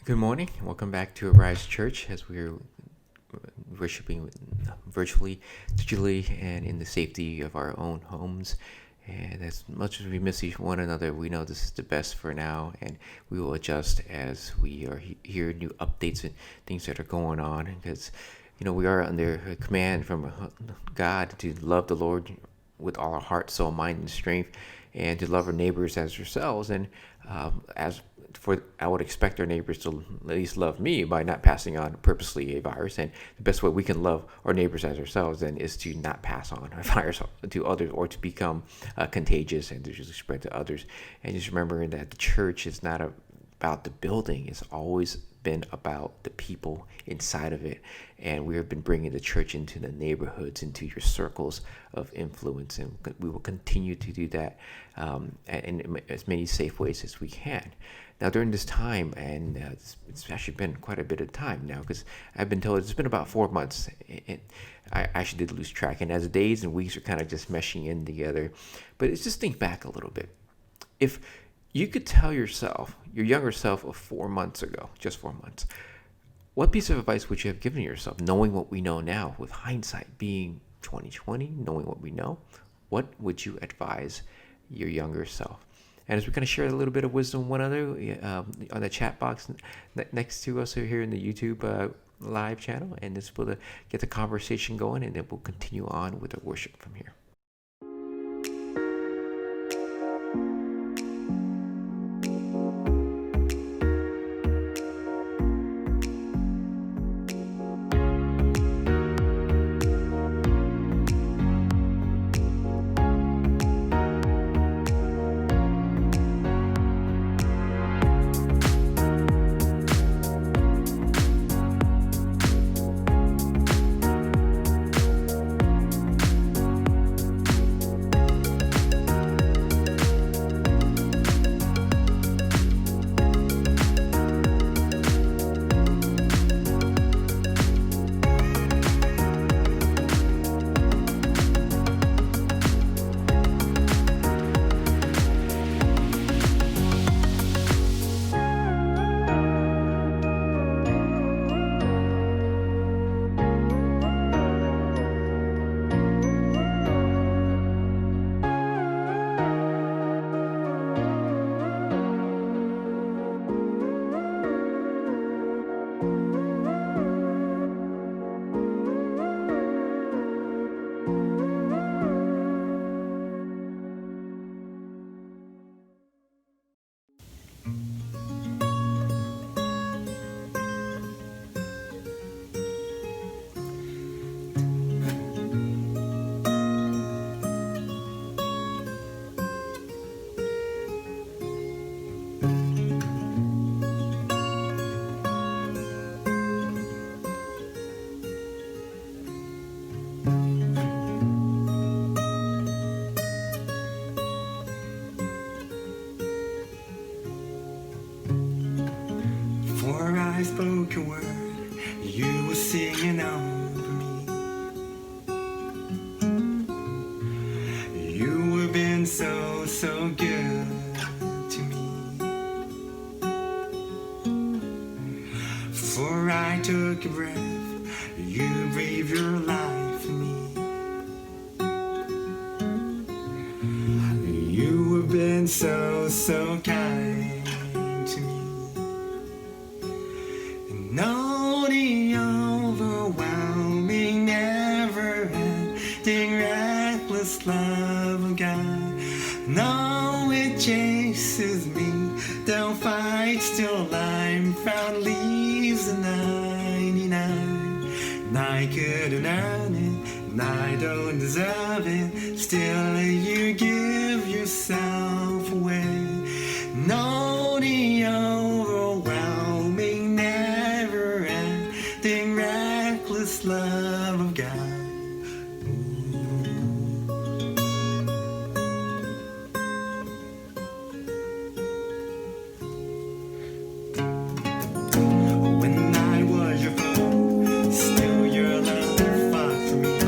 Good morning, and welcome back to Arise Church as we're worshiping virtually, digitally, and in the safety of our own homes. And as much as we miss each one another, we know this is the best for now, and we will adjust as we are hear new updates and things that are going on. Because we are under a command from God to love the Lord with all our heart, soul, mind, and strength, and to love our neighbors as ourselves. And I would expect our neighbors to at least love me by not passing on purposely a virus. And the best way we can love our neighbors as ourselves then is to not pass on a virus to others or to become contagious and to just spread to others. And just remembering that the church is not about the building. It's always been about the people inside of it. And we have been bringing the church into the neighborhoods, into your circles of influence. And we will continue to do that in as many safe ways as we can. Now, during this time, and it's actually been quite a bit of time now, because I've been told it's been about 4 months. I actually did lose track, and as the days and weeks are kind of just meshing in together. But it's just think back a little bit. If you could tell yourself, your younger self of 4 months ago, just 4 months, what piece of advice would you have given yourself, knowing what we know now, with hindsight being 2020, knowing what we know? What would you advise your younger self? And as we're going to share a little bit of wisdom with one another on the chat box next to us here in the YouTube live channel, and this will get the conversation going, and then we'll continue on with the worship from here. I spoke a word, you were singing over me. You have been so, so good to me. For I took a breath, you breathed your life in me. You have been so, so kind. Know the overwhelming, never-ending, reckless love of God. No, it chases me down, fights till I'm found, leaves the 99. And I couldn't earn it, and I don't deserve it. Still, you give yourself away. Know the overwhelming, reckless love of God. When I was your foe, still your love fought for me.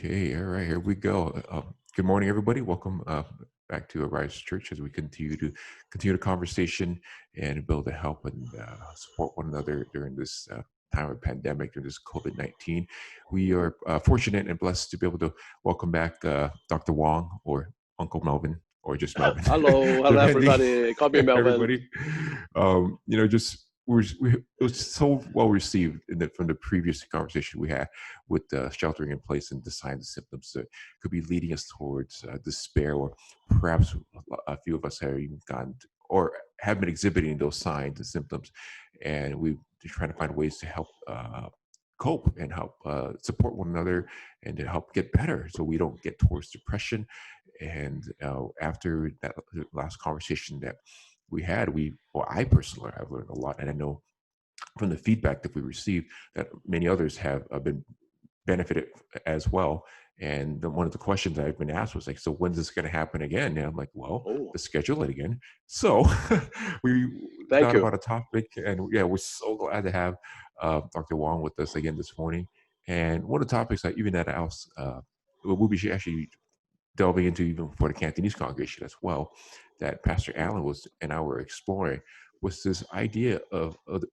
Okay, all right, here we go. Good morning, everybody. Welcome back to Arise Church as we continue the conversation and build to help and support one another during this time of pandemic, during this COVID-19. We are fortunate and blessed to be able to welcome back Dr. Wong or Uncle Melvin or just Melvin, Hello, hello depending. everybody. Call me Melvin. Everybody, just it was so well received from the previous conversation we had with sheltering in place and the signs and symptoms that could be leading us towards despair, or perhaps a few of us have even gone or have been exhibiting those signs and symptoms, and we're trying to find ways to help cope and help support one another and to help get better so we don't get towards depression. And after that last conversation that we had, I personally have learned a lot, and I know from the feedback that we received that many others have been benefited as well. And one of the questions I've been asked was like, so when's this going to happen again? And I'm like, well, Oh, let's schedule it again. So we thank thought you. about a topic, and yeah, we're so glad to have Dr. Wong with us again this morning. And one of the topics that even that else, we'll be actually delving into even for the Cantonese congregation as well, that Pastor Allen was and I were exploring, was this idea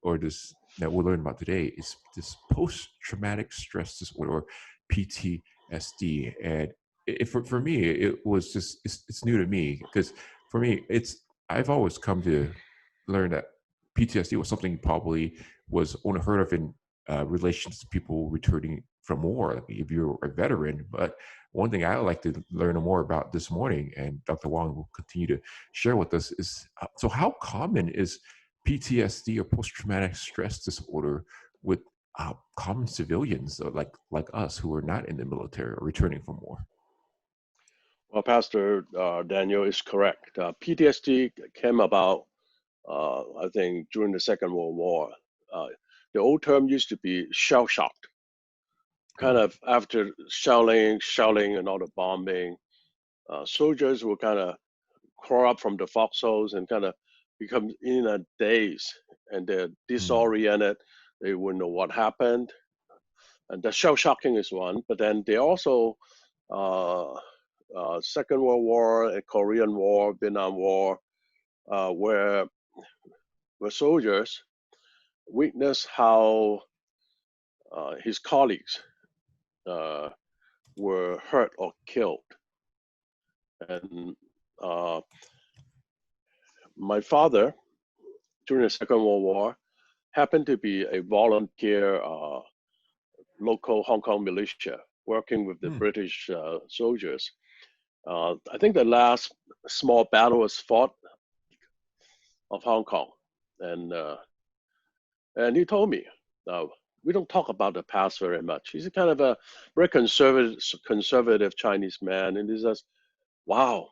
or this that we'll learn about today is this post-traumatic stress disorder, or PTSD. And for me, it was just it's new to me, because for me I've always come to learn that PTSD was something probably was only heard of in relations to people returning from war, like if you're a veteran. But one thing I would like to learn more about this morning, and Dr. Wong will continue to share with us, is so how common is PTSD or post-traumatic stress disorder with common civilians, like us who are not in the military or returning from war? Well, Pastor Daniel is correct. PTSD came about, I think, during the Second World War. Uh, the old term used to be shell shocked, kind Oh. of after shelling, and all the bombing. Soldiers will kind of crawl up from the foxholes and kind of become in a daze, and they're Mm, disoriented. They wouldn't know what happened. And the shell shocking is one, but then they also uh, Second World War, Korean War, Vietnam War, where soldiers witnessed how his colleagues uh, were hurt or killed. And my father, during the Second World War, happened to be a volunteer local Hong Kong militia working with the mm, British soldiers. I think the last small battle was fought of Hong Kong, and he told me, uh, we don't talk about the past very much. He's a kind of a very conservative Chinese man, and he says, "Wow,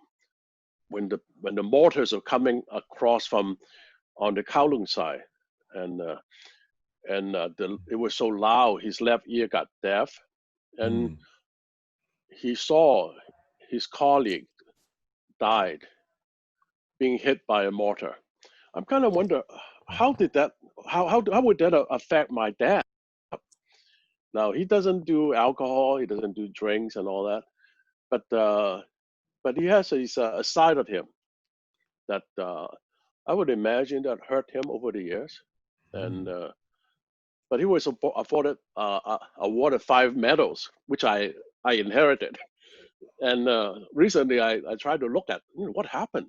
when the mortars are coming across from on the Kowloon side, and it was so loud, his left ear got deaf, and mm, he saw his colleague died being hit by a mortar." I'm kind of wonder how wow. did that how would that affect my dad? Now he doesn't do alcohol, he doesn't do drinks and all that, but he has a side of him that I would imagine that hurt him over the years, and Mm, but he was afforded awarded 5 medals, which I inherited. And recently I tried to look at what happened,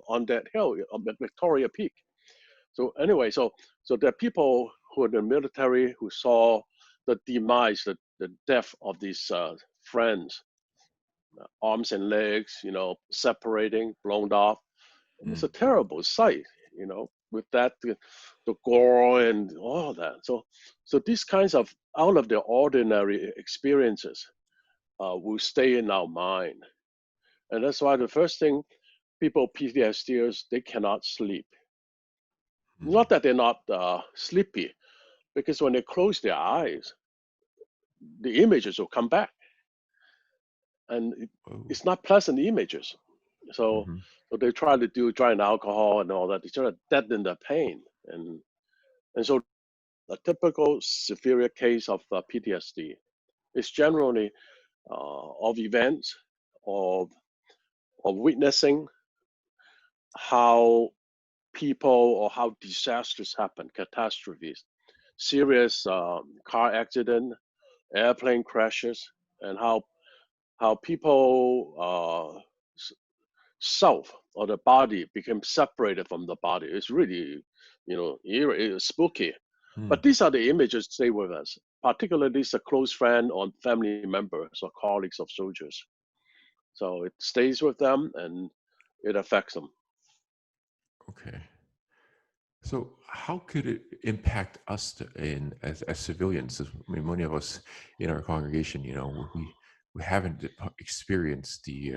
on that hill on Victoria Peak. So anyway, so there are people who are in the military who saw the demise, the death of these friends, arms and legs, separating, blown off, and it's a mm, terrible sight, with that the gore and all that. So these kinds of out of the ordinary experiences will stay in our mind, and that's why the first thing people PTSDers they cannot sleep. Not mm. that they're not sleepy, because when they close their eyes, the images will come back, and Oh. it's not pleasant images. So, Mhm. so they try to do dry alcohol and all that. They try to deaden the pain, and so a typical severe case of PTSD is generally of events, of witnessing how people or how disasters happen, catastrophes, serious car accident, airplane crashes, and how people self or the body became separated from the body. It's really, eerie, it's spooky. Mm. But these are the images stay with us, particularly a close friend or family members or colleagues of soldiers. So it stays with them and it affects them. Okay. So how could it impact us as civilians? I mean, many of us in our congregation, we haven't experienced the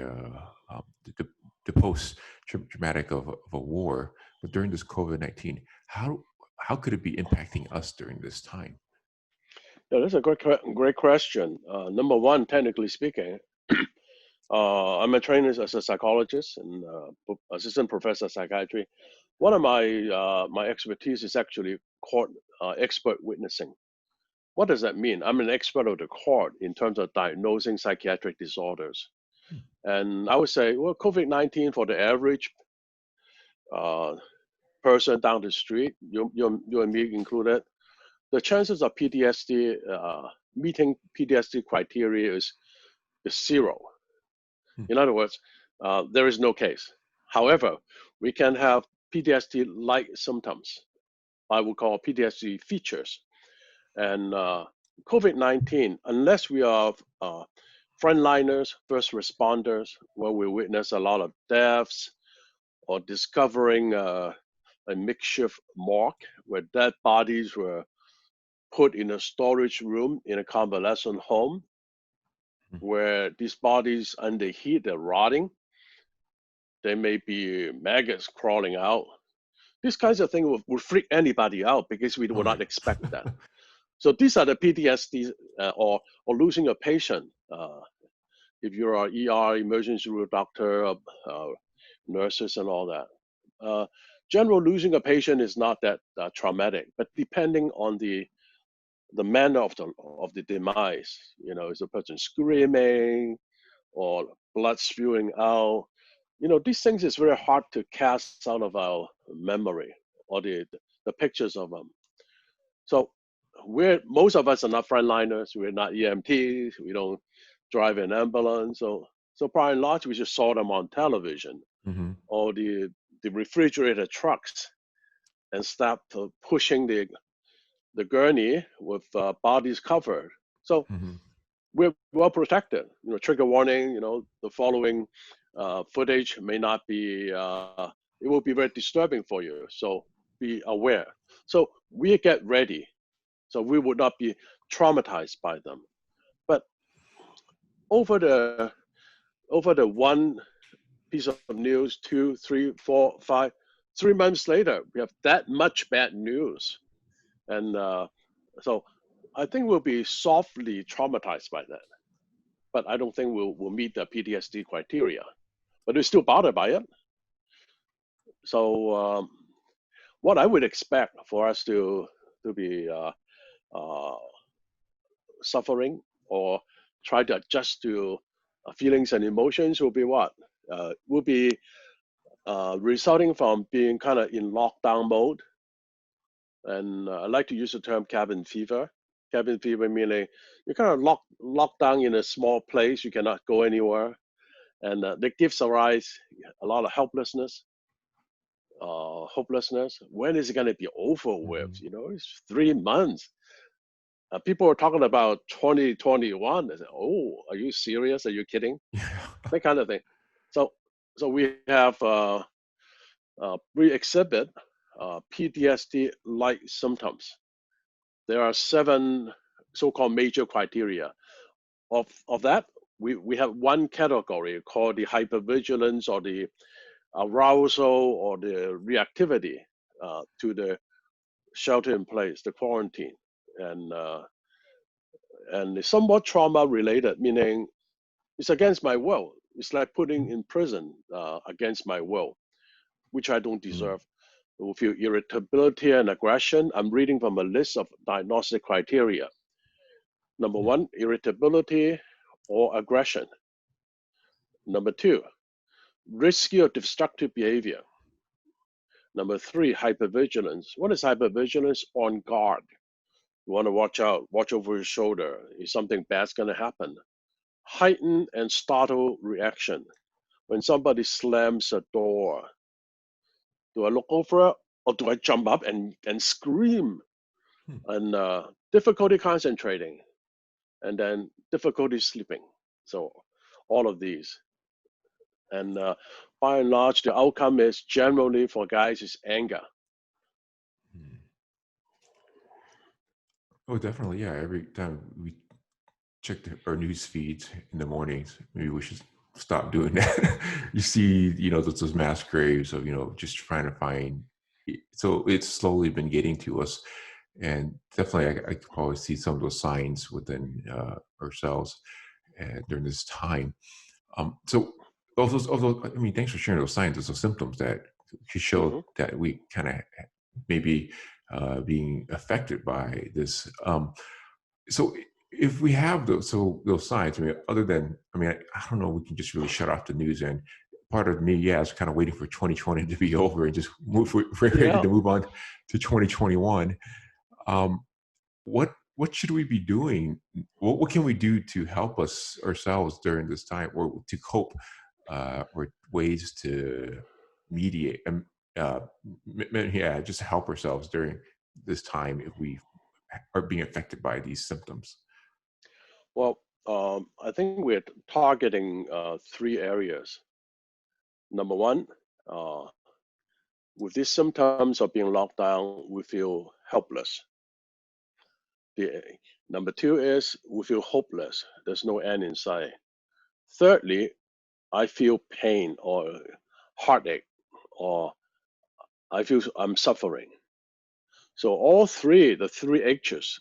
post traumatic of a war, but during this COVID-19, how could it be impacting us during this time? Yeah, that's a great question. Number one, technically speaking, I'm a trainer as a psychologist and assistant professor of psychiatry. One of my expertise is actually court expert witnessing. What does that mean? I'm an expert of the court in terms of diagnosing psychiatric disorders. Hmm. And I would say, well, COVID-19 for the average uh, person down the street, you and me included, the chances of PTSD meeting PTSD criteria is zero. Hmm. In other words, there is no case. However, we can have PTSD-like symptoms. I would call PTSD features. And COVID-19, unless we are frontliners, first responders, where we witness a lot of deaths or discovering a makeshift morgue where dead bodies were put in a storage room in a convalescent home, Hmm. where these bodies under heat are rotting. There may be maggots crawling out. These kinds of things will freak anybody out because we Oh would not yeah. expect that. So these are the PTSD or losing a patient. If you're an ER emergency room doctor, nurses, and all that. Uh, General losing a patient is not that traumatic, but depending on the manner of the demise, is the person screaming or blood spewing out? These things is very hard to cast out of our memory or the pictures of them. So most of us are not frontliners. We're not EMTs. We don't drive an ambulance. So by and large, we just saw them on television Hmm. or the refrigerator trucks and start pushing the gurney with bodies covered. So Hmm. we're well protected. Trigger warning. The following footage may not be. It will be very disturbing for you. So be aware. So we get ready. So we would not be traumatized by them. But over the one piece of news, 2, 3, 4, 5, 3 months later, we have that much bad news, and so I think we'll be softly traumatized by that. But I don't think we'll meet the PTSD criteria. But we're still bothered by it. So what I would expect for us to be uh, suffering or try to adjust to feelings and emotions will be what? Will be resulting from being kind of in lockdown mode. And I like to use the term cabin fever. Cabin fever meaning you're kind of locked down in a small place, you cannot go anywhere. And that gives rise a lot of helplessness, hopelessness. When is it going to be over with? Hmm. It's 3 months. People are talking about 2021. They say, "Oh, are you serious? Are you kidding?" Yeah. That kind of thing. So, we have we exhibit PTSD-like symptoms. There are 7 so-called major criteria. Of that, we have one category called the hypervigilance or the arousal or the reactivity to the shelter in place, the quarantine, and it's somewhat trauma related, meaning it's against my will. It's like putting in prison against my will, which I don't Mm. deserve. We feel irritability and aggression. I'm reading from a list of diagnostic criteria. Number Yeah. one, irritability or aggression. Number 2, risky or destructive behavior. Number 3, hypervigilance. What is hypervigilance? On guard. You want to watch out, watch over your shoulder. Is something bad's going to happen? Heightened and startled reaction. When somebody slams a door, do I look over or do I jump up and scream? Hmm. And difficulty concentrating, and then difficulty sleeping. So all of these. And by and large, the outcome is generally for guys is anger. Hmm. Oh, definitely. Yeah. Every time we check our news feeds in the mornings, maybe we should stop doing that. You see, those mass graves of, just trying to find. So it's slowly been getting to us. And definitely, I could probably see some of those signs within ourselves during this time. So, although, I mean, thanks for sharing those signs, those symptoms that could show Hmm. that we kind of maybe being affected by this. So, if we have those signs, I mean, other than, I don't know, we can just really shut off the news. And part of me, yeah, is kind of waiting for 2020 to be over and just we're ready Yeah. to move on to 2021. Um, what should we be doing? What can we do to help us ourselves during this time, or to cope, or ways to mediate and yeah, just help ourselves during this time if we are being affected by these symptoms? Well, I think we're targeting 3 areas. Number 1, uh, with these symptoms of being locked down, we feel helpless. The, Number 2 is we feel hopeless. There's no end in sight. Thirdly, I feel pain or heartache, or I feel I'm suffering. So all the 3 H's,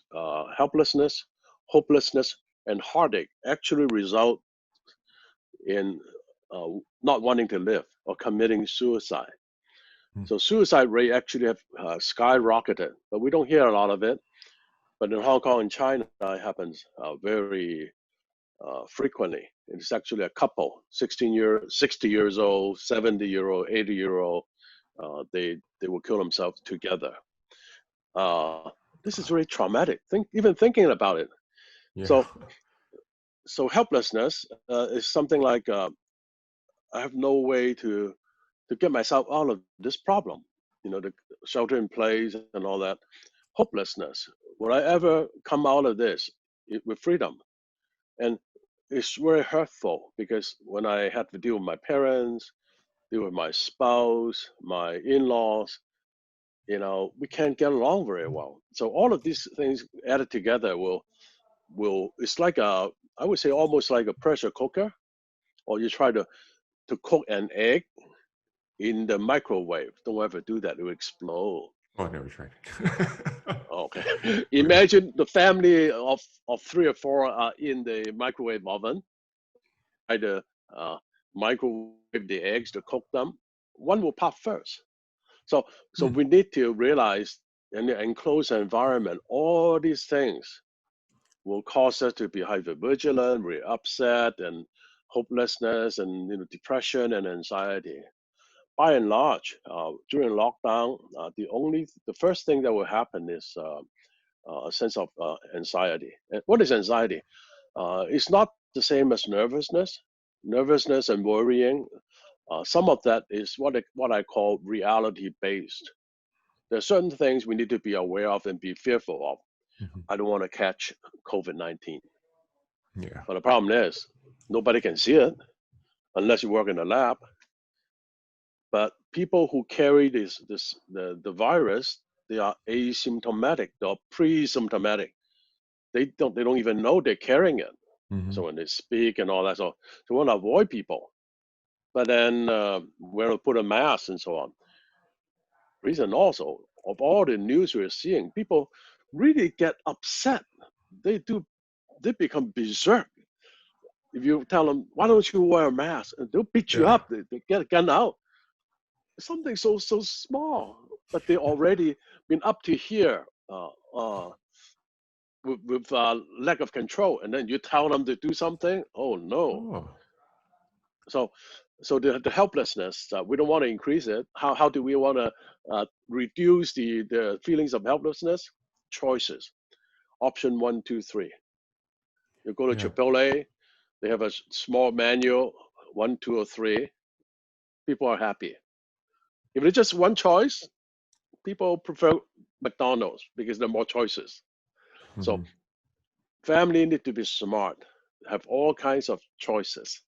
helplessness, hopelessness, and heartache, actually result in not wanting to live or committing suicide. Hmm. So suicide rate actually have skyrocketed, but we don't hear a lot of it. But in Hong Kong and China, it happens very frequently. It's actually a couple, 60 years old, 70-year-old, 80-year-old. They will kill themselves together. Uh, this is Wow. very traumatic. Even thinking about it. Yeah. So helplessness is something like I have no way to get myself out of this problem. The shelter in place and all that. Hopelessness. Will I ever come out of this with freedom? And it's very hurtful because when I had to deal with my parents, deal with my spouse, my in-laws, we can't get along very well. So all of these things added together will it's like I would say almost like a pressure cooker, or you try to cook an egg in the microwave. Don't ever do that; it will explode. Oh, I never tried. Okay. Okay. Imagine the family of 3 or 4 are in the microwave oven. Try to uh, microwave the eggs to cook them. One will pop first. So Hmm. we need to realize in the enclosed environment, all these things will cause us to be hyper vigilant, we're upset, and hopelessness, and depression and anxiety. By and large, during lockdown, the first thing that will happen is a sense of anxiety. And what is anxiety? It's not the same as nervousness. Nervousness and worrying. Some of that is what I call reality based. There are certain things we need to be aware of and be fearful of. Mhm. I don't want to catch COVID-19. Yeah. But the problem is, nobody can see it unless you work in a lab. But people who carry the virus, they are asymptomatic, they're pre-symptomatic. They don't even know they're carrying it. Hmm. So when they speak and all that, so we want to avoid people. But then we're to put a mask and so on. Reason also of all the news we're seeing, people really get upset. They do. They become berserk. If you tell them, "Why don't you wear a mask?" and they'll beat you Yeah. up. They get a gun out. Something so small, but they already been up to here. with lack of control, and then you tell them to do something. Oh no! Oh, So the helplessness, we don't want to increase it. How do we want to reduce the feelings of helplessness? Choices. Option one, two, three. You go to yeah. Chipotle, they have a small menu, one, two, or three. People are happy. If it's just one choice, people prefer McDonald's because there are more choices. So Hmm. family need to be smart, have all kinds of choices.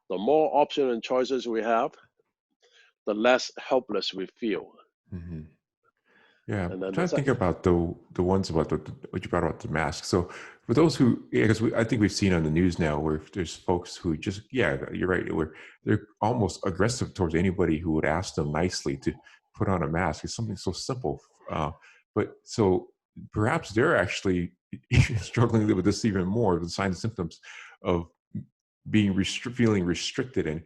The more options and choices we have, the less helpless we feel. Hmm. Yeah, And I'm then trying to that's it. think about the ones about what you brought about the mask. So for those who, yeah, because I think we've seen on the news now where there's folks who just, yeah, you're right, where they're almost aggressive towards anybody who would ask them nicely to put on a mask. It's something so simple, but so perhaps they're actually struggling with this even more, the signs and symptoms of being feeling restricted. And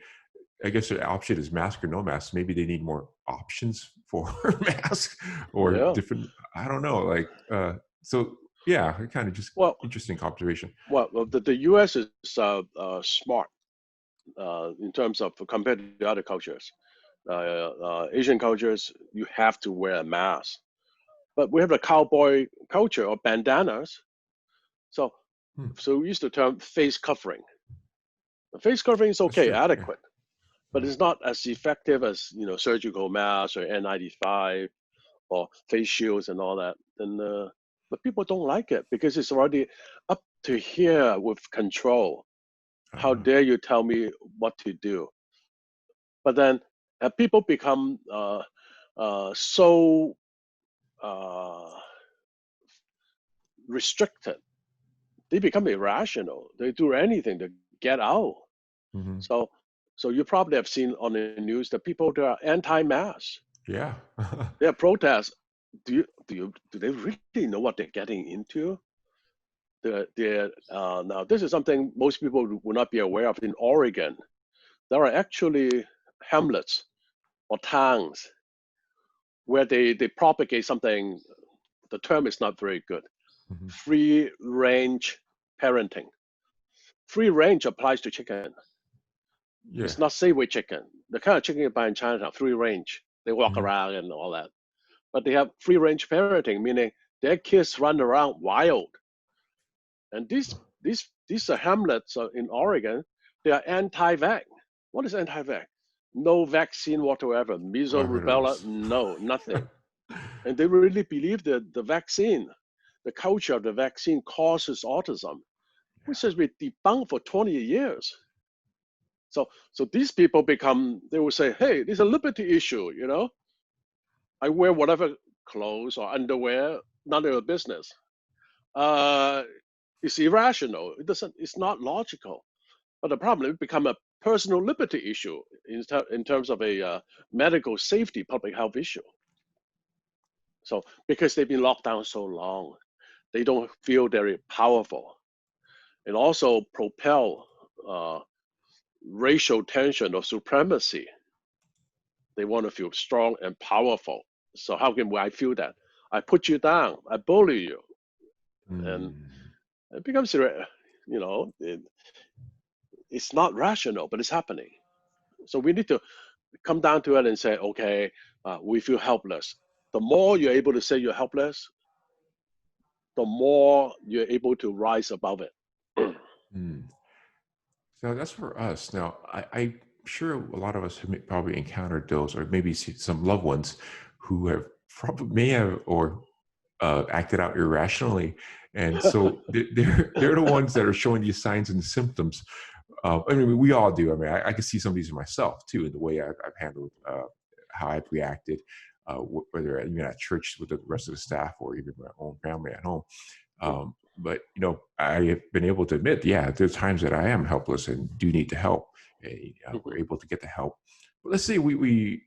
I guess the option is mask or no mask. Maybe they need more options for mask or Yeah. different. I don't know. Like, so yeah, kind of just Well, interesting observation. the U.S. is smart in terms of compared to other cultures. Asian cultures, you have to wear a mask, but we have the cowboy culture or bandanas. So Hmm, we use the term face covering. The face covering is that's okay, true. Yeah. adequate, but Mhm. it's not as effective as surgical masks or N95 or face shields and all that. And but people don't like it because it's already up to here with control. How Uh, dare you tell me what to do? But then people become so uh, restricted. They become irrational. They do anything to get out. mhm. So you probably have seen on the news that people that are anti-mask, Yeah. they are protests. Do they really know what they're getting into? Now this is something most people will not be aware of. In Oregon, there are actually hamlets or towns where they propagate something. The term is not very good. Mhm. Free range parenting. Free range applies to chicken. Yeah. It's not savory chicken. The kind of chicken you buy in China, free range. They walk Mhm. around and all that. But they have free range parenting, meaning their kids run around wild. And these are hamlets in Oregon. They are anti-vax. What is anti-vax? No vaccine whatsoever. Oh, Measles, I've heard of rubella, those. no, nothing. And they really believe that the vaccine, the culture of the vaccine causes autism, which has been debunked for 20 years. So these people become, they will say, hey, this is a liberty issue. I wear whatever clothes or underwear, none of your business. Uh, it's irrational. It's not logical. But the problem, it become a personal liberty issue in terms of a medical safety, public health issue. So because they've been locked down so long, they don't feel very powerful, and also propel racial tension or supremacy. They want to feel strong and powerful. So how can I feel that? I put you down. I bully you, and Hmm. it becomes, it's not rational, but it's happening. So we need to come down to it and say, okay, we feel helpless. The more you're able to say you're helpless, the more you're able to rise above it. Hmm. So that's for us. Now, I'm sure a lot of us have probably encountered those, or maybe some loved ones who have probably may have or acted out irrationally, and so they're the ones that are showing these signs and symptoms. I mean, we all do. I mean, I can see some of these in myself too, in the way I've handled how I've reacted, whether even at church with the rest of the staff or even my own family at home. But I have been able to admit, yeah, there's times that I am helpless and do need to help. We're able to get the help. But let's say we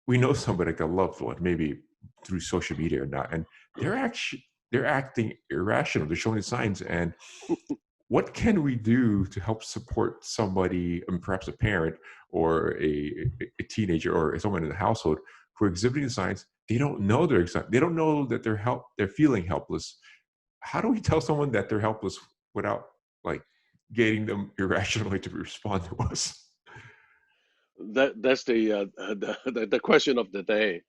know somebody like a loved one, maybe through social media or not, and they're acting irrational. They're showing signs. And what can we do to help support somebody, and perhaps a parent or a teenager or someone in the household who are exhibiting signs? They don't know they don't know that they're feeling helpless. how do we tell someone that they're helpless without like getting them irrationally to respond to us? That's the question of the day.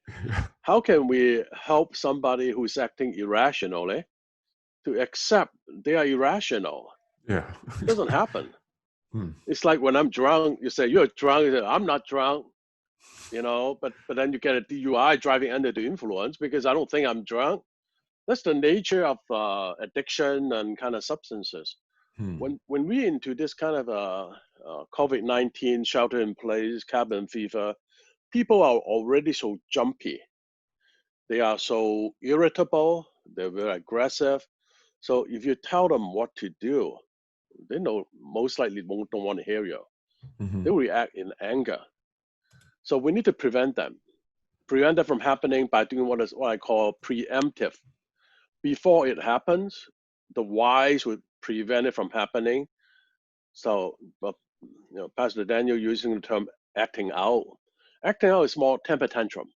How can we help somebody who's acting irrationally to accept they are irrational? Yeah. Doesn't happen. Hmm. It's like when I'm drunk, you say you're drunk. You say, I'm not drunk, but then you get a DUI, driving under the influence, because I don't think I'm drunk. That's the nature of addiction and kind of substances. Hmm. When we into this kind of COVID-19 shelter in place, cabin fever, people are already so jumpy. They are so irritable. They're very aggressive. So if you tell them what to do, they know most likely don't want to hear you. Hmm. They react in anger. So we need to prevent that from happening by doing what I call preemptive. Before it happens, the whys would prevent it from happening. So, Pastor Daniel using the term acting out. Acting out is more temper tantrum,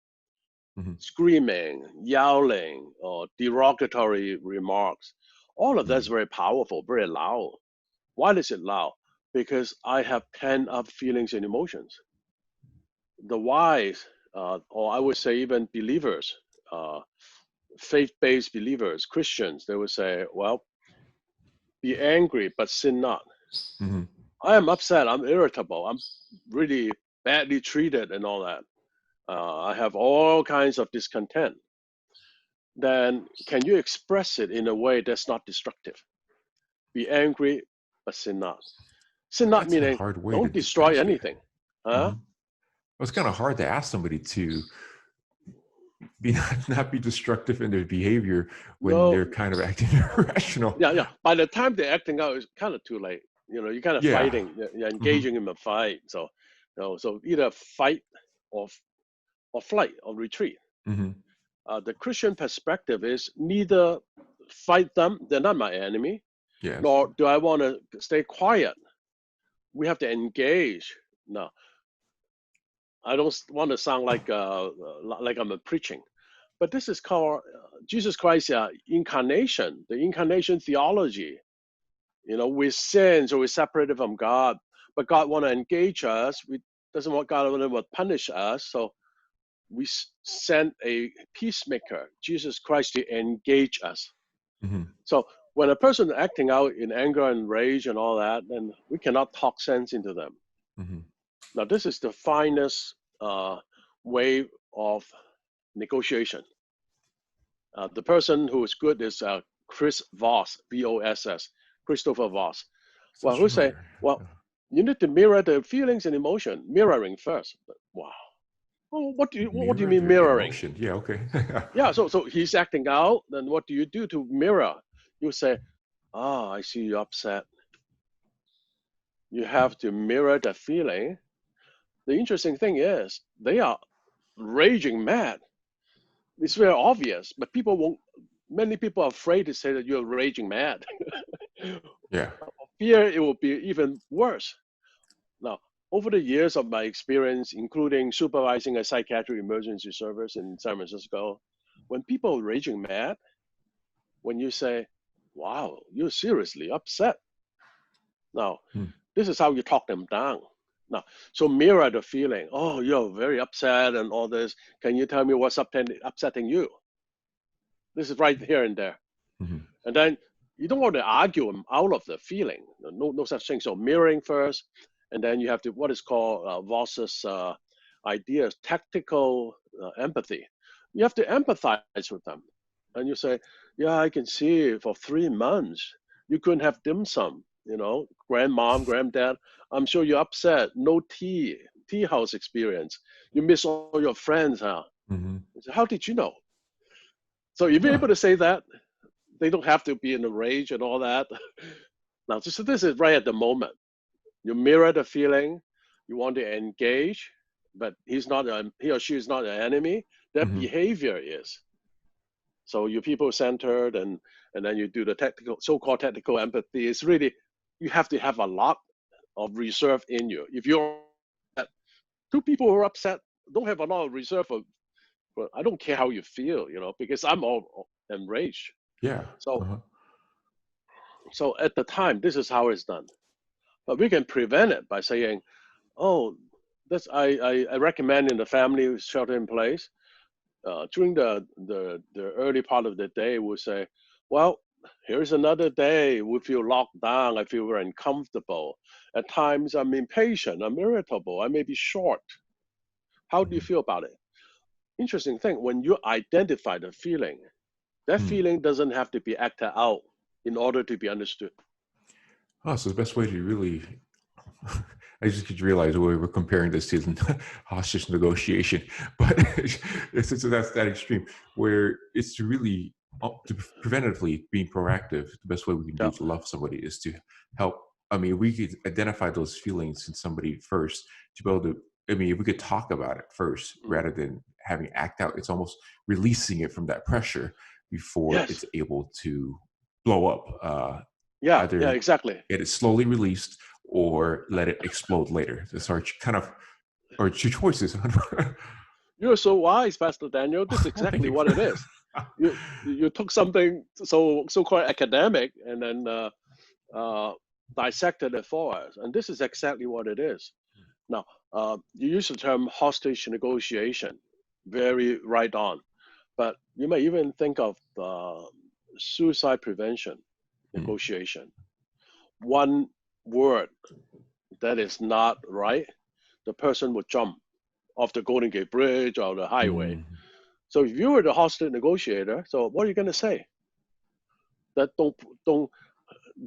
Hmm. screaming, yelling, or derogatory remarks. All of that's Hmm. very powerful, very loud. Why is it loud? Because I have pent up feelings and emotions. The wise, or I would say even believers, uh, faith based believers, Christians, they would say, well, be angry, but sin not. Hmm. I am upset, I'm irritable, I'm really badly treated, and all that. I have all kinds of discontent. Then can you express it in a way that's not destructive? Be angry, but sin not. Sin not That's a meaning hard way to don't destroy express it. anything. Huh? Hmm. It's kind of hard to ask somebody to be not be destructive in their behavior when No, they're kind of acting irrational. yeah, yeah. By the time they're acting out, it's kind of too late. You're kind of Yeah. fighting, you're Hmm. engaging in a fight. So, so either fight or or flight or retreat. Hmm. The Christian perspective is neither fight them, they're not my enemy, Yes. nor do I want to stay quiet. We have to engage. No, I don't want to sound like I'm a preaching, but this is called Jesus Christ incarnation, the incarnation theology. We sin, so we're separated from God, but God want to engage us. We doesn't want God to punish us, so we send a peacemaker, Jesus Christ, to engage us. Hmm. So when a person acting out in anger and rage and all that, then we cannot talk sense into them. Hmm. Now, this is the finest way of negotiation. The person who is good is Chris Voss, V-O-S-S, Christopher Voss. Sounds Well, who say, familiar. well, you need to mirror the feelings and emotion, mirroring first. But, wow. Oh, what do you Mirror mean the mirroring? emotion. Yeah. Okay. Yeah, so he's acting out. Then what do you do to mirror? You say, I see you upset. You have to mirror the feeling. The interesting thing is they are raging mad. It's very obvious, but people won't. Many people are afraid to say that you're raging mad. Yeah. Fear it will be even worse. Now, over the years of my experience, including supervising a psychiatric emergency service in San Francisco, when people are raging mad, when you say, "Wow, you're seriously upset," now Hmm. this is how you talk them down. Now, so mirror the feeling. Oh, you're very upset and all this. Can you tell me what's upsetting you? This is right here and there. Hmm. And then you don't want to argue them out of the feeling. No such thing. So mirroring first, and then you have to what is called Voss's ideas, tactical empathy. You have to empathize with them, and you say, "Yeah, I can see for 3 months you couldn't have dim sum. Grandmom, granddad. I'm sure you're upset. No tea house experience. You miss all your friends, huh? Hmm. How did you know?" So if you're Huh. able to say that, they don't have to be in a rage and all that. Now, so this is right at the moment. You mirror the feeling, you want to engage, but he or she is not an enemy. Their Hmm. behavior is. So you're people centered, and then you do the so-called technical empathy. It's really you have to have a lot of reserve in you. If you're two people who are upset, don't have a lot of reserve for I don't care how you feel, because I'm all enraged. Yeah. So Uh-huh. So at the time, this is how it's done. But we can prevent it by saying, oh, I recommend in the family shelter in place. During the early part of the day, we'll say, well, here's another day. We feel locked down. I feel very uncomfortable. At times, I'm impatient. I'm irritable. I may be short. How do you Mhm. feel about it? Interesting thing, when you identify the feeling, that Hmm. feeling doesn't have to be acted out in order to be understood. Oh, so the best way to really, I just realized we're comparing this to hostage negotiation, but it's that's that extreme where it's to really to preventatively being proactive. The best way we can do Yeah. to love somebody is to help. I mean, we could identify those feelings in somebody first to be able to. I mean, if we could talk about it first Mm. rather than having act out, it's almost releasing it from that pressure before Yes. it's able to blow up. Yeah. Yeah. Either Exactly. get it slowly released or let it explode later. Those are kind of or two choices. You're so wise, Pastor Daniel. This is Oh, thank exactly you. what it is. You took something so called academic and then uh, dissected it for us, and this is exactly what it is. Now, you use the term hostage negotiation, very right on, but you may even think of suicide prevention Hmm. negotiation. One word that is not right, the person would jump off the Golden Gate Bridge or the highway. Mm. So if you were the hostage negotiator, so what are you going to say? That don't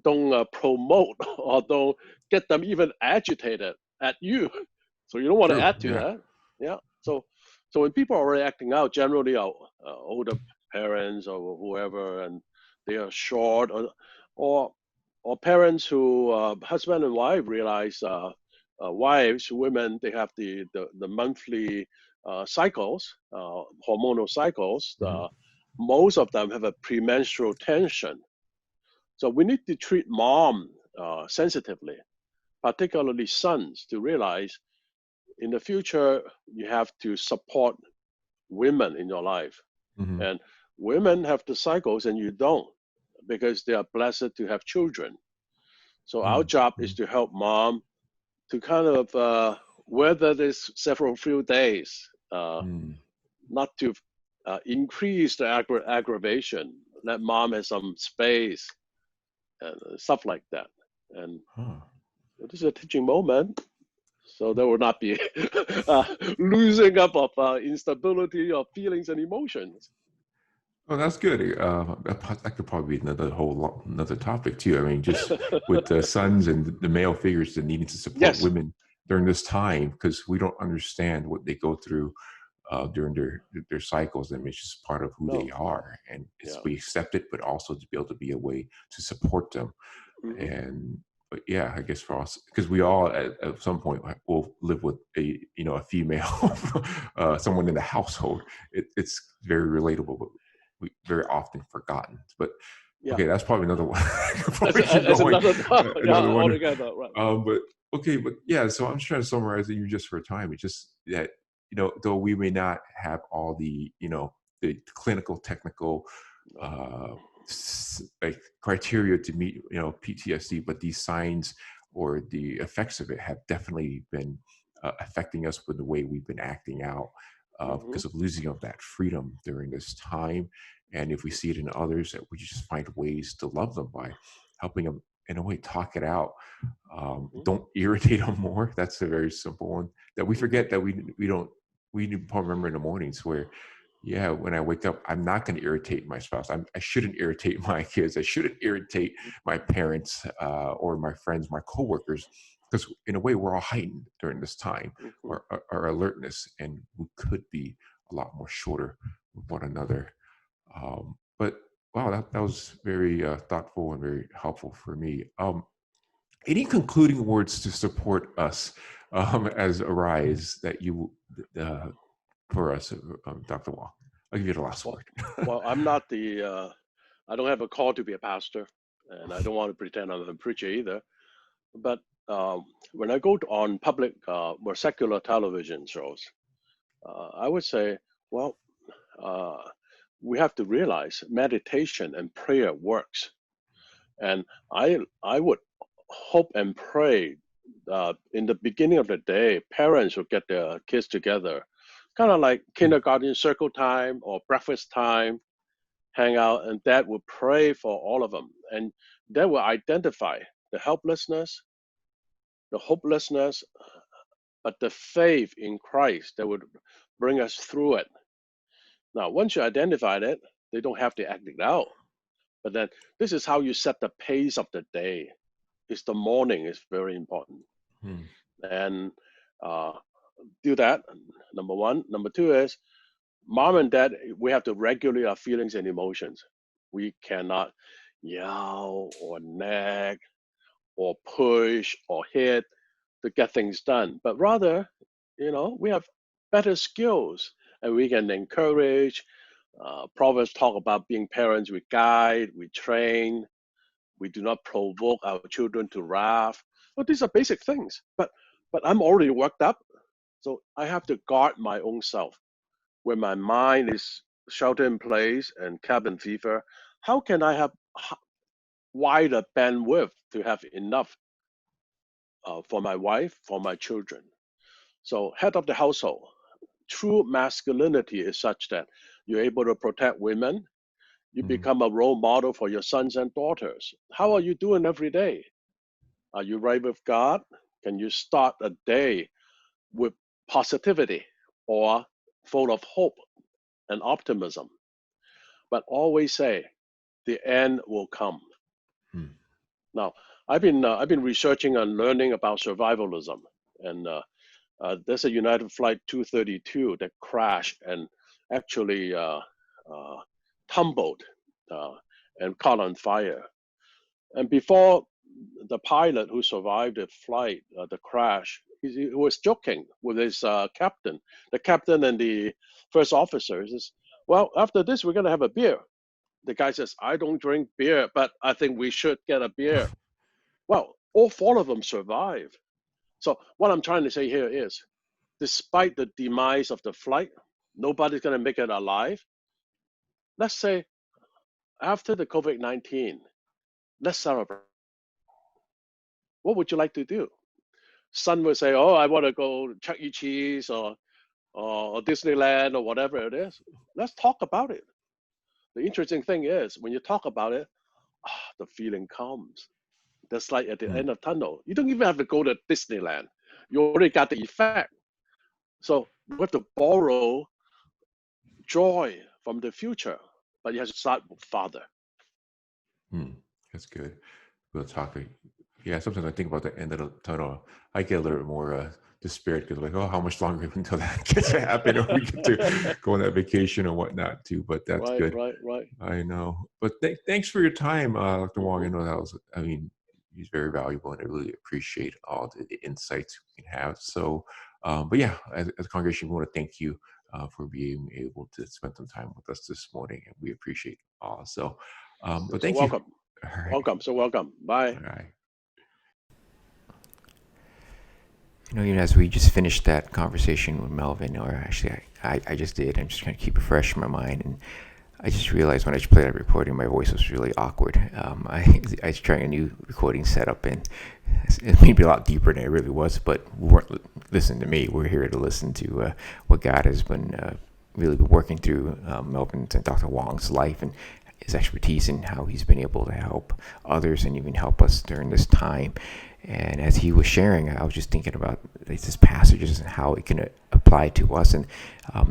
don't promote or don't get them even agitated at you. So you don't want to True. add to Yeah. that. Yeah. So when people are already acting out, generally our older parents or whoever, and they are short, or or parents who husband and wife realize wives, women, they have the monthly cycles, hormonal cycles. Hmm. Most of them have a premenstrual tension, so we need to treat mom sensitively, particularly sons, to realize in the future you have to support women in your life. Hmm. And women have the cycles and you don't, because they are blessed to have children. So our job is Hmm. to help mom to kind of weather this several few days, Hmm. not to increase the aggravation. Let mom have some space and stuff like that. And Huh. this is a teaching moment. So there will not be losing up of instability of feelings and emotions. Oh, that's good. That could probably be another topic too. I mean, just with the sons and the male figures that needing to support Yes. women during this time because we don't understand what they go through during their cycles, and it's just part of who they No. No. are, and it's Yeah. we accept it, but also to be able to be a way to support them. Hmm. And but yeah, I guess for us, because we all at some point will live with a female, someone in the household. It's very relatable, but we very often forgotten. But Yeah. okay, that's probably another one. As, Probably keep as going, another yeah, another one. altogether right. But okay, but yeah. So I'm just trying to summarize it you just for time. It's just that though we may not have all the clinical technical No. uh, like criteria to meet PTSD, but these signs or the effects of it have definitely been affecting us with the way we've been acting out Hmm. because of losing of that freedom during this time. And if we see it in others, that we just find ways to love them by helping them in a way talk it out. Hmm. Don't irritate them more. That's a very simple one that we Hmm. forget that we don't we need to remember in the mornings where yeah, when I wake up, I'm not going to irritate my spouse. I shouldn't irritate my kids. I shouldn't irritate my parents or my friends, my coworkers, because in a way we're all heightened during this time, Hmm. our alertness, and we could be a lot more shorter with one another. But wow, that was very thoughtful and very helpful for me. Any concluding words to support us as Arise that you uh, for us, Dr. Wong? I'll give you the last Well, word. well, I'm not the. I don't have a call to be a pastor, and I don't want to pretend I'm a preacher either. But when I go on public or secular television shows, I would say, well, uh, we have to realize meditation and prayer works. And I would hope and pray in the beginning of the day, parents will get their kids together, kind of like kindergarten circle time or breakfast time, hang out, and dad will pray for all of them. And they will identify the helplessness, the hopelessness, but the faith in Christ that would bring us through it. Now, once you identify it, they don't have to act it out. But then this is how you set the pace of the day. Is the morning is very important. Hmm. And uh, do that, number one. Number two is mom and dad, we have to regulate our feelings and emotions. We cannot yell or nag or push or hit to get things done, but rather, we have better skills and we can encourage. Proverbs talk about being parents. We guide, we train, we do not provoke our children to wrath. Well, these are basic things, but I'm already worked up, so I have to guard my own self. When my mind is shelter in place and cabin fever, how can I have wider bandwidth to have enough for my wife, for my children? So, head of the household, true masculinity is such that you're able to protect women. You Hmm. become a role model for your sons and daughters. How are you doing every day? Are you right with God? Can you start a day with positivity or full of hope and optimism? But always say, the end will come. Hmm. Now, I've been researching and learning about survivalism, and there's a United Flight 232 that crashed and actually uh, tumbled uh, and caught on fire. And before the pilot who survived the flight, the crash, he was joking with his captain. The captain and the first officer says, "Well, after this, we're gonna have a beer." The guy says, "I don't drink beer, but I think we should get a beer." Well, all four of them survived. So what I'm trying to say here is, despite the demise of the flight, nobody's gonna make it alive. Let's say after the COVID-19, let's celebrate. What would you like to do? Son will say, "Oh, I want to go Chuck E. Cheese or Disneyland or whatever it is." Let's talk about it. The interesting thing is, when you talk about it, the feeling comes. That's like at the Hmm. end of tunnel. You don't even have to go to Disneyland. You already got the effect. So we have to borrow joy from the future, but you have to start with Father. Hmm. That's good. We'll talk. Yeah, sometimes I think about the end of the tunnel. I get a little bit more despaired because like, oh, how much longer until that gets to happen, or we get to go on that vacation or whatnot too. But that's Right, good. right, right. I know. But thanks for your time, Dr. Wong. I Hmm. know that was. I mean, he's very valuable, and I really appreciate all the insights we can have. So, but yeah, as a congregation, we want to thank you for being able to spend some time with us this morning, and we appreciate all. So, You're but so thank you. welcome. All right. Welcome. So welcome. Bye. All right. As we just finished that conversation with Melvin, or actually I just did, I'm just trying to keep it fresh in my mind, and I just realized when I just played that recording, my voice was really awkward. I was trying a new recording setup, and it may be a lot deeper than it really was, but we weren't listening to me. We're here to listen to what God has been really been working through Melvin and Dr. Wong's life and his expertise and how he's been able to help others and even help us during this time. And as he was sharing, I was just thinking about these passages and how it can apply to us. And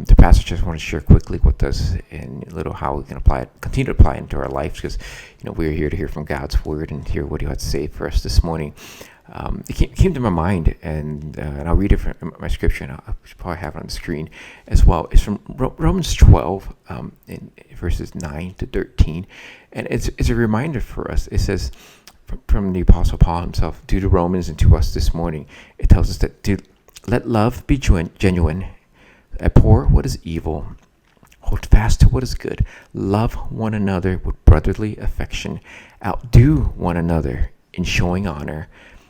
the passage I just want to share quickly with us and a little how we can apply it, continue to apply it into our lives, because we're here to hear from God's word and hear what He has to say for us this morning. It came to my mind, and I'll read it from my scripture, and I'll probably have it on the screen as well. It's from Romans 12, in verses 9 to 13, and it's a reminder for us. It says, from the Apostle Paul himself to the Romans and to us this morning, it tells us that to let love be genuine, abhor what is evil, hold fast to what is good, love one another with brotherly affection, outdo one another in showing honor.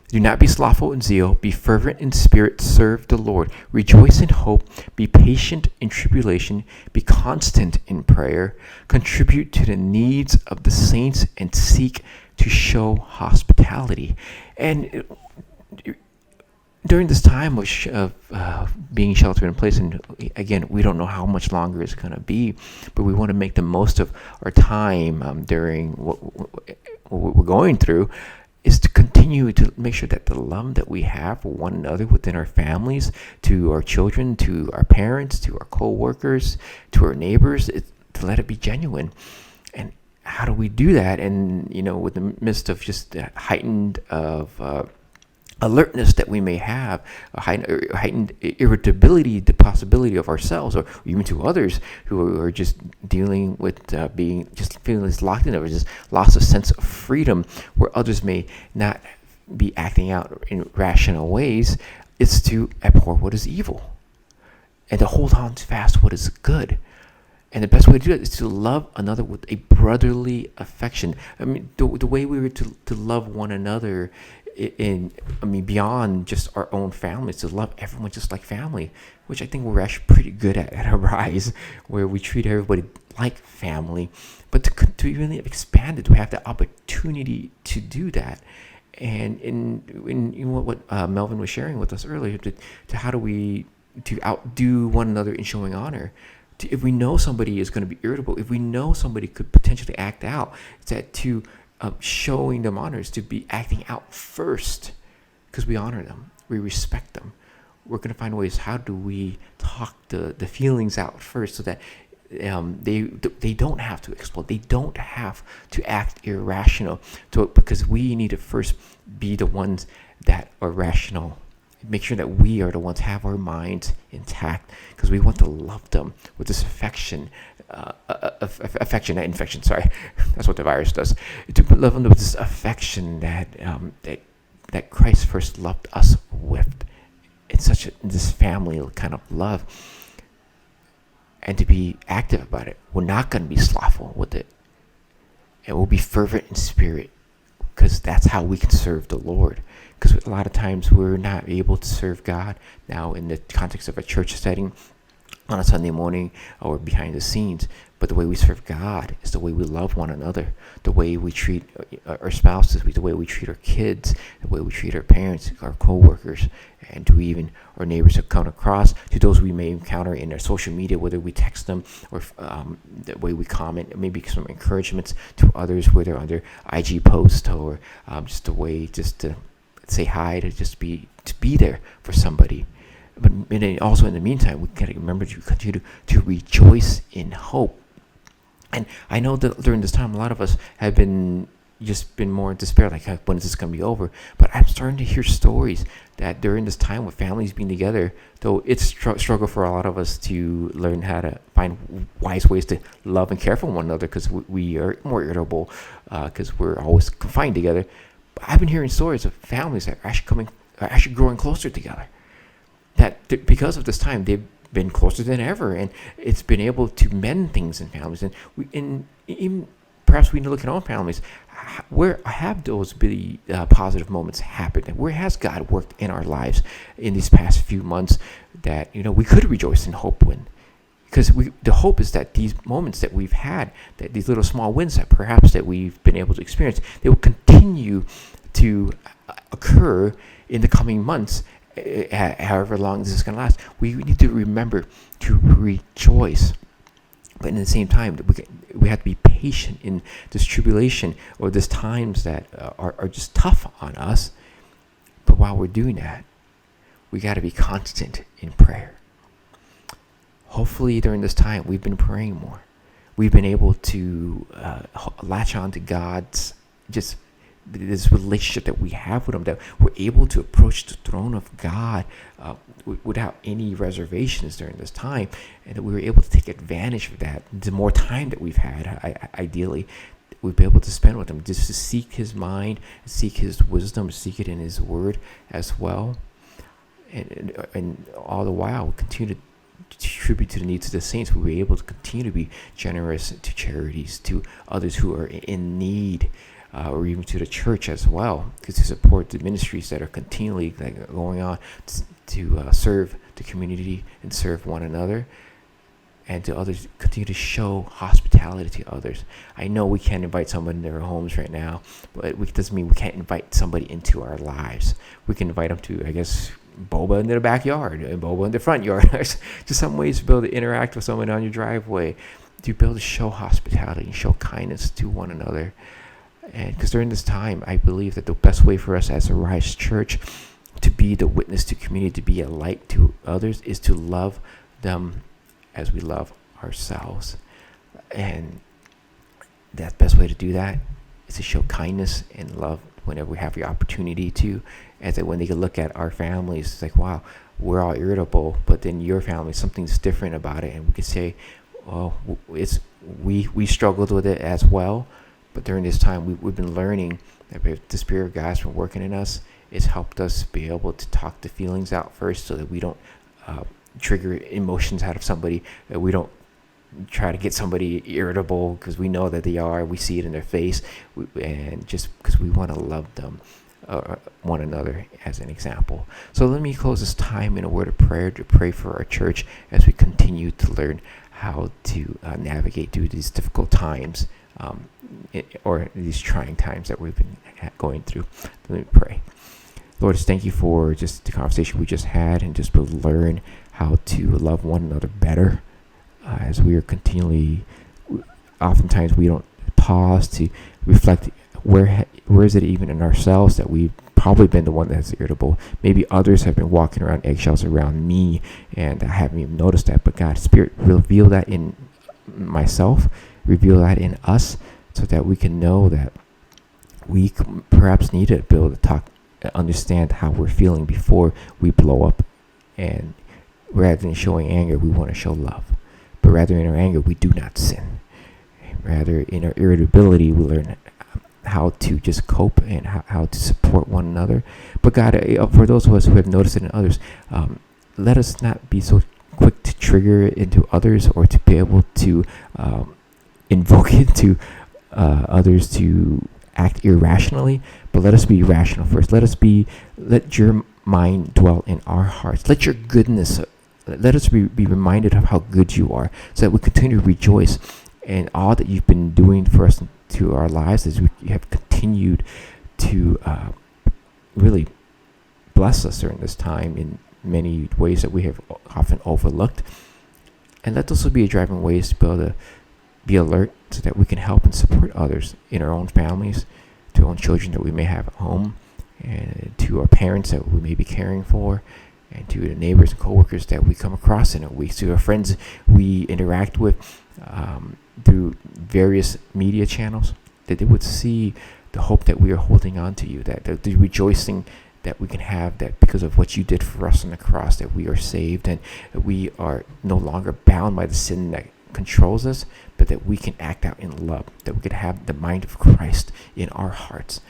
Do not be slothful in zeal, be fervent in spirit, serve the Lord. Rejoice in hope, be patient in tribulation, be constant in prayer, contribute to the needs of the saints, and seek to show hospitality. And during this time of being sheltered in place, and again, we don't know how much longer it's going to be, but we want to make the most of our time during what we're going through, is to continue to make sure that the love that we have for one another within our families, to our children, to our parents, to our co-workers, to our neighbors, to let it be genuine. And how do we do that? And, with the midst of just heightened of alertness that we may have, a heightened irritability, the possibility of ourselves or even to others who are just dealing with feeling locked in, or just lost a sense of freedom, where others may not be acting out in rational ways, is to abhor what is evil and to hold on fast what is good. And the best way to do it is to love another with a brotherly affection. I mean, the way we were to love one another beyond just our own families, to love everyone just like family, which I think we're actually pretty good at Arise, where we treat everybody like family. But to really expand it, to have the opportunity to do that. And in what Melvin was sharing with us earlier, to how do we to outdo one another in showing honor. If we know somebody is going to be irritable, if we know somebody could potentially act out, it's that to showing them honors, to be acting out first, because we honor them, we respect them. We're going to find ways, how do we talk the feelings out first, so that they don't have to explode, they don't have to act irrational, because we need to first be the ones that are rational. Make sure that we are the ones have our minds intact, because we want to love them with this affection, affection, not infection. Sorry, that's what the virus does. To love them with this affection that Christ first loved us with. It's this family kind of love, and to be active about it. We're not going to be slothful with it, and we'll be fervent in spirit, because that's how we can serve the Lord. Because a lot of times we're not able to serve God now in the context of a church setting on a Sunday morning or behind the scenes. But the way we serve God is the way we love one another, the way we treat our spouses, the way we treat our kids, the way we treat our parents, our co-workers, and to even our neighbors who come across, to those we may encounter in our social media, whether we text them or the way we comment, maybe some encouragements to others, whether under IG post or just a way just to say hi, to just be there for somebody. But also in the meantime, we got to remember to continue to rejoice in hope. And I know that during this time, a lot of us have been more in despair, like, when is this going to be over? But I'm starting to hear stories that during this time with families being together, though it's struggle for a lot of us to learn how to find wise ways to love and care for one another, because we are more irritable, because we're always confined together. But I've been hearing stories of families that are actually growing closer together. That because of this time, they've been closer than ever, and it's been able to mend things in families. And even perhaps we look at our own families, where have those really positive moments happened? Where has God worked in our lives in these past few months that we could rejoice in hope in? Because the hope is that these moments that we've had, that these little small wins that perhaps that we've been able to experience, they will continue to occur in the coming months, however long this is going to last. We need to remember to rejoice. But in the same time, we have to be patient in this tribulation, or these times that are just tough on us. But while we're doing that, we got to be constant in prayer. Hopefully during this time, we've been praying more. We've been able to latch on to God's this relationship that we have with Him, that we're able to approach the throne of God without any reservations during this time, and that we were able to take advantage of that. The more time that we've had, ideally, we've been able to spend with Him, just to seek His mind, seek His wisdom, seek it in His Word as well, and all the while we continue to contribute to the needs of the saints. We were able to continue to be generous to charities, to others who are in need, or even to the church as well, because to support the ministries that are continually going on to serve the community and serve one another. and to others, continue to show hospitality to others. I know we can't invite someone into our homes right now, but it doesn't mean we can't invite somebody into our lives. We can invite them to, I guess, boba in the backyard and boba in the front yard. Just some ways to be able to interact with someone on your driveway, to be able to show hospitality and show kindness to one another. And because during this time, I believe that the best way for us as a Rise Church to be the witness to community, to be a light to others, is to love them as we love ourselves. And that best way to do that is to show kindness and love whenever we have the opportunity to. As that when they can look at our families, it's like, wow, we're all irritable, but then your family, something's different about it. And we can say, oh, we struggled with it as well. But during this time, we've been learning that the Spirit of God's been working in us. It's helped us be able to talk the feelings out first, so that we don't trigger emotions out of somebody. That we don't try to get somebody irritable because we know that they are. We see it in their face, and just because we want to love them, one another as an example. So let me close this time in a word of prayer to pray for our church as we continue to learn how to navigate through these difficult times. Or these trying times that we've been going through. Let me pray. Lord, just thank you for just the conversation we just had, and just to learn how to love one another better as we are continually. Oftentimes we don't pause to reflect where is it even in ourselves that we've probably been the one that's irritable. Maybe others have been walking around eggshells around me, and I haven't even noticed that. But God, Spirit, reveal that in myself. Reveal that in us, so that we can know that we perhaps need to be able to talk, understand how we're feeling before we blow up. And rather than showing anger, we want to show love. But rather in our anger, we do not sin. Rather in our irritability, we learn how to just cope and how to support one another. But God, for those of us who have noticed it in others, let us not be so quick to trigger it into others, or to be able to invoke it to others to act irrationally, but let us be rational first. Let your mind dwell in our hearts. Let your goodness, let us be reminded of how good you are, so that we continue to rejoice in all that you've been doing for us to our lives, as we have continued to really bless us during this time in many ways that we have often overlooked. And let those be driving ways to be able to be alert, so that we can help and support others in our own families, to our own children that we may have at home, and to our parents that we may be caring for, and to the neighbors and coworkers that we come across in a week, to our friends we interact with through various media channels, that they would see the hope that we are holding on to you, that the rejoicing that we can have, that because of what you did for us on the cross, that we are saved, and that we are no longer bound by the sin that controls us, but that we can act out in love, that we could have the mind of Christ in our hearts,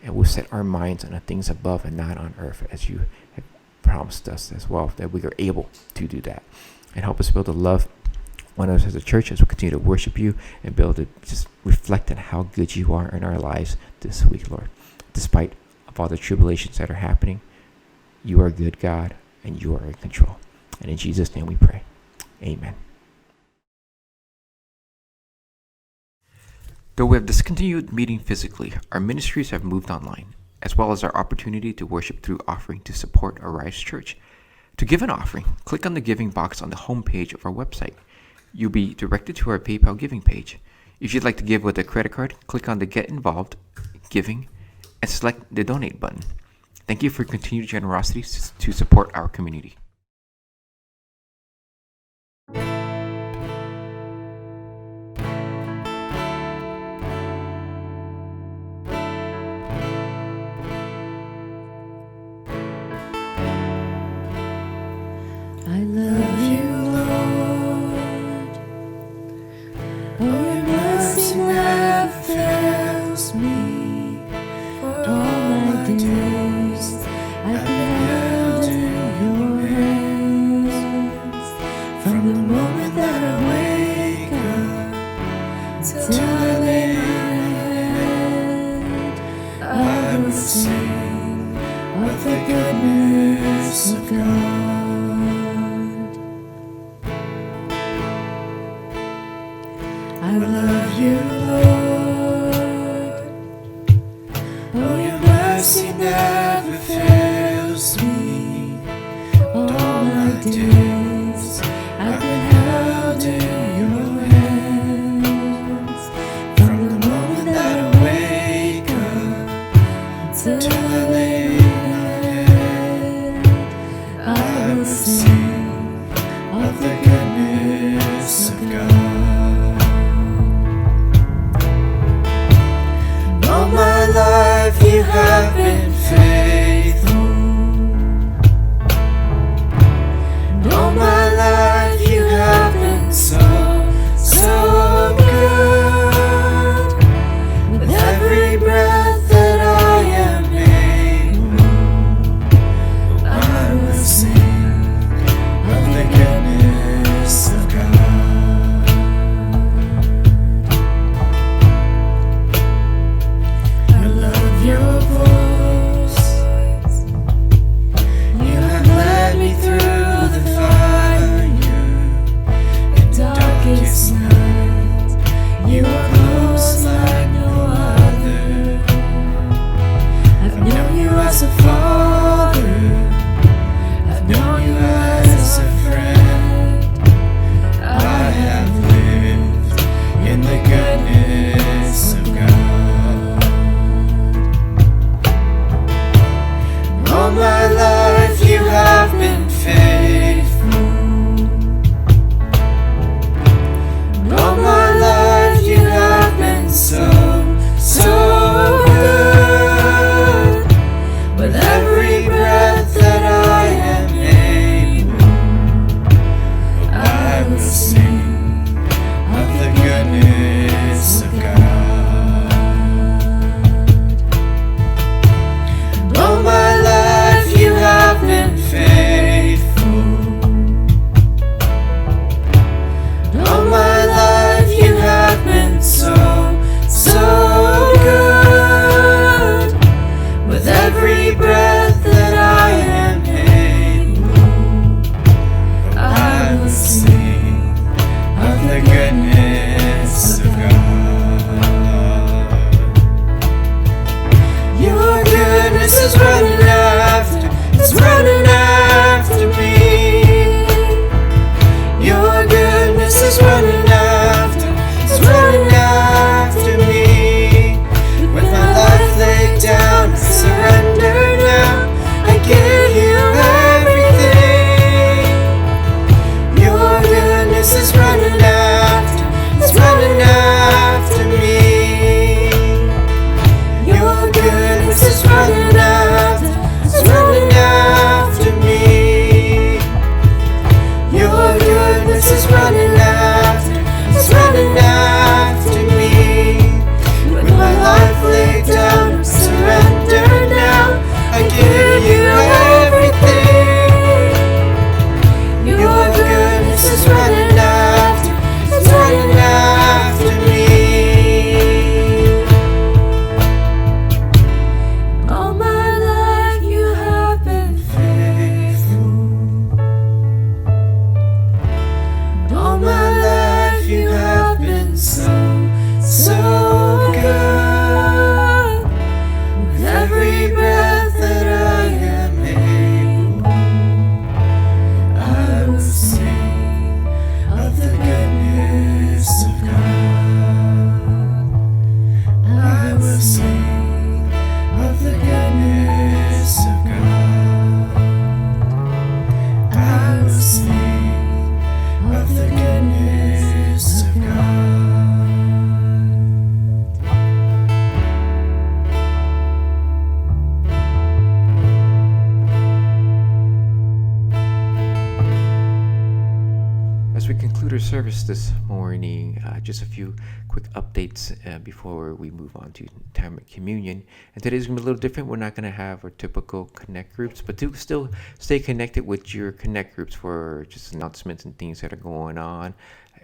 and we'll set our minds on the things above and not on earth, as you have promised us as well, that we are able to do that. And help us be able to love one another as a church, as we continue to worship you and be able to just reflect on how good you are in our lives this week, Lord. Despite of all the tribulations that are happening, you are a good God, and you are in control. And in Jesus' name we pray. Amen. Though we have discontinued meeting physically, our ministries have moved online, as well as our opportunity to worship through offering to support our Rise Church. To give an offering, click on the giving box on the homepage of our website. You'll be directed to our PayPal giving page. If you'd like to give with a credit card, click on the Get Involved, Giving, and select the Donate button. Thank you for your continued generosity to support our community. I love you, Lord. Oh, your mercy never fails me. For all my days I've been held in your hand. love you, Lord. Oh, your mercy never fails me. All my days I've been held in your hands. From the moment that I wake up till I lay my head, I will sing of the goodness of God. All my life you have been faithful. All my life you have been so, so good. With every breath that I am able, I will sing of the goodness of God. I love your voice. You have led me through the fire in darkest night. You are close like no other. I've known you as a father. I've known you as a friend. I have lived in the goodness of God. All my life you have been faithful. All my life you have been so, so good. With every breath that I am able, I will sing of the goodness of God. All my life you have been faithful. All my life you have been so, so good. With every breath that I am able, I will sing of the goodness of God. Your goodness is running after, it's running after me. Your goodness is running after, it's running after me. With my life laid down, I surrender now. I give you everything. Your goodness is running after, it's running after me. Your goodness is running after, it's running after me. Your goodness is running after, it's running after me. With my life laid down, I surrender now. I give you everything. Your goodness is running after, it's running after me. All my life you have been faithful. All my life you have been so, so good. With every breath that I am able, I will sing of the goodness of God. I will sing of the goodness of God. I will sing of the goodness of God. As we conclude our service this morning, just a few quick updates before we move on to time of communion. And today's going to be a little different. We're not going to have our typical connect groups, but do still stay connected with your connect groups for just announcements and things that are going on.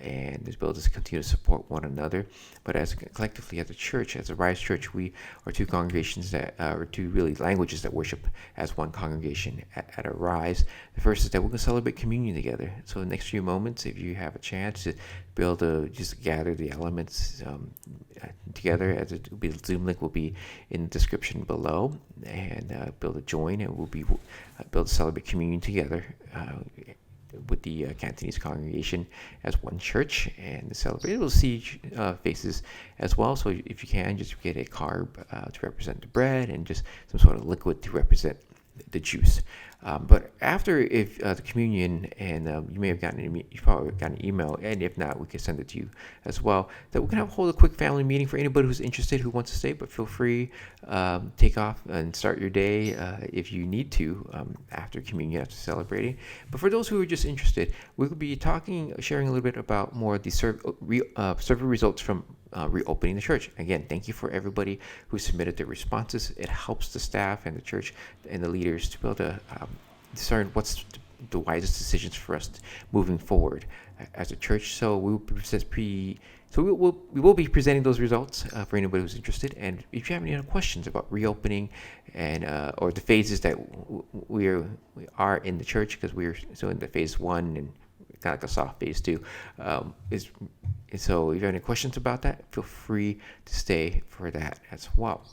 and to be able to continue to support one another. But as collectively as a church, as a Rise Church, we are two congregations that are two really languages that worship as one congregation at a Rise. The first is that we're going to celebrate communion together. So in the next few moments, if you have a chance to be able to just gather the elements together, as the Zoom link will be in the description below, and be able to join, and we'll be able to celebrate communion together with the Cantonese congregation as one church, and to celebrate. We'll see faces as well. So if you can, just get a carb to represent the bread, and just some sort of liquid to represent the juice. But after the communion, and you may have you've probably gotten an email, and if not, we can send it to you as well, that we're going to hold a quick family meeting for anybody who's interested, who wants to stay, but feel free, take off and start your day if you need to after communion, after celebrating. But for those who are just interested, we will be sharing a little bit about more of the survey results from reopening the church. Again, thank you for everybody who submitted their responses. It helps the staff and the church and the leaders to be able to discern what's the wisest decisions for us moving forward as a church. So we will be presenting those results for anybody who's interested. And if you have any other questions about reopening and or the phases that we are in the church, because we're still in the phase 1 and kind of like a soft phase 2, so if you have any questions about that, feel free to stay for that as well.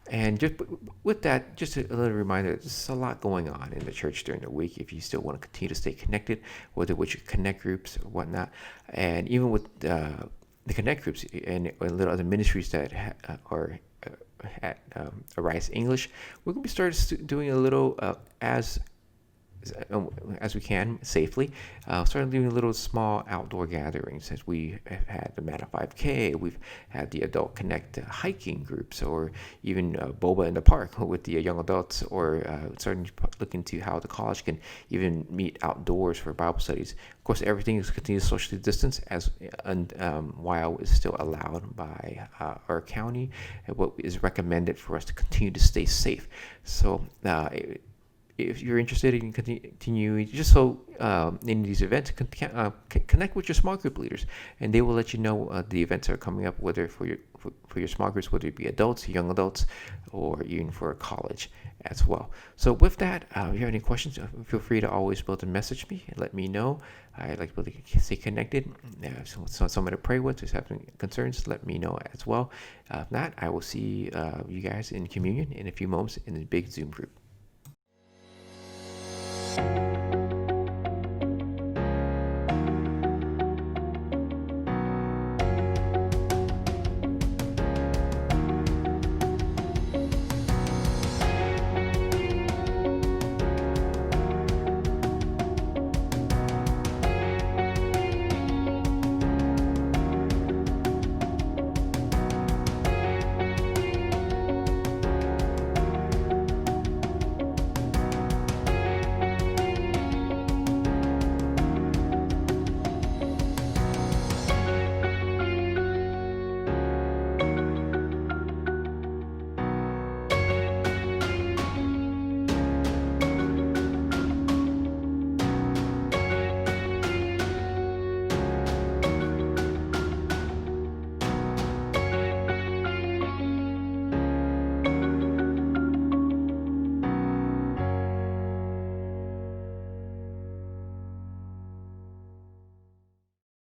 And just with that, just a little reminder, there's a lot going on in the church during the week. If you still want to continue to stay connected, whether with your connect groups or whatnot, and even with the connect groups and little other ministries that are at Arise English, we're going to be starting doing a little as we can safely, started doing little small outdoor gatherings, as we have had the Mana 5K, we've had the Adult Connect hiking groups, or even Boba in the Park with the young adults, or starting to look into how the college can even meet outdoors for Bible studies. Of course, everything is continued socially distanced while it's still allowed by our county, and what is recommended for us to continue to stay safe. So if you're interested in continuing, just so in these events, connect with your small group leaders, and they will let you know the events that are coming up, whether for your small groups, whether it be adults, young adults, or even for college as well. So with that, if you have any questions, feel free to always be able to message me and let me know. I'd like to be able to stay connected. So someone to pray with who's having concerns, let me know as well. If not, I will see you guys in communion in a few moments in the big Zoom group.